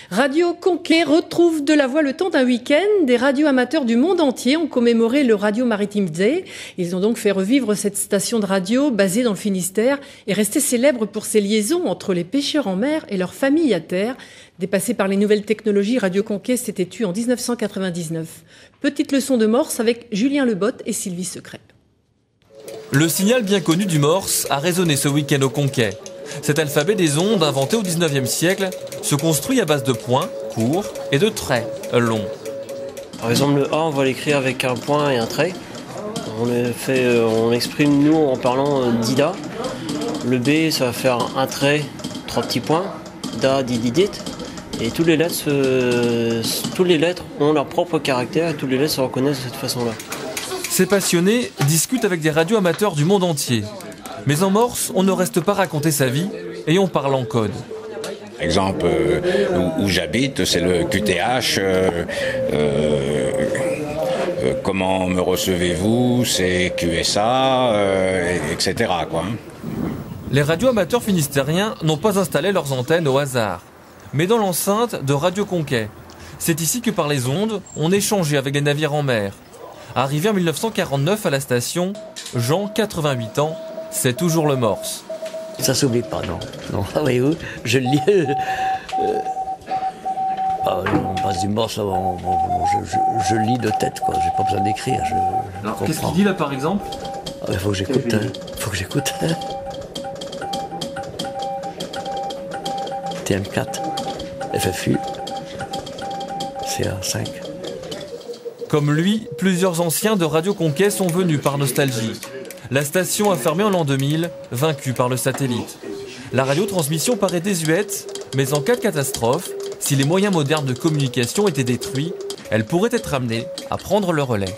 Radio Conquet retrouve de la voix le temps d'un week-end. Des radios amateurs du monde entier ont commémoré le Radio Maritime Day. Ils ont donc fait revivre cette station de radio basée dans le Finistère et restée célèbre pour ses liaisons entre les pêcheurs en mer et leurs familles à terre. Dépassée par les nouvelles technologies, Radio Conquet s'était tue en 1999. Petite leçon de morse avec Julien Lebotte et Sylvie Secret. Le signal bien connu du morse a résonné ce week-end au Conquet. Cet alphabet des ondes, inventé au 19e siècle, se construit à base de points courts et de traits longs. Par exemple, le A, on va l'écrire avec un point et un trait. On l'exprime, nous, en parlant d'Ida. Le B, ça va faire un trait, 3 petits points. Da, dididit. Et toutes les lettres ont leur propre caractère et toutes les lettres se reconnaissent de cette façon-là. Ces passionnés discutent avec des radios amateurs du monde entier. Mais en morse, on ne reste pas raconter sa vie et on parle en code. Exemple, où j'habite, c'est le QTH. Comment me recevez-vous? C'est QSA, etc. quoi. Les radios amateurs finistériens n'ont pas installé leurs antennes au hasard, mais dans l'enceinte de Radio Conquet. C'est ici que par les ondes, on échangeait avec les navires en mer. Arrivé en 1949 à la station, Jean, 88 ans, c'est toujours le morse. Ça s'oublie pas, non. Voyez-vous, je lis. On passe du morse, je lis de tête, quoi. J'ai pas besoin d'écrire. Alors, qu'est-ce qu'il dit là, par exemple? Il faut que j'écoute. TM4, FFU, CA5. Comme lui, plusieurs anciens de Radio Conquet sont venus par nostalgie. La station a fermé en l'an 2000, vaincue par le satellite. La radiotransmission paraît désuète, mais en cas de catastrophe, si les moyens modernes de communication étaient détruits, elle pourrait être amenée à prendre le relais.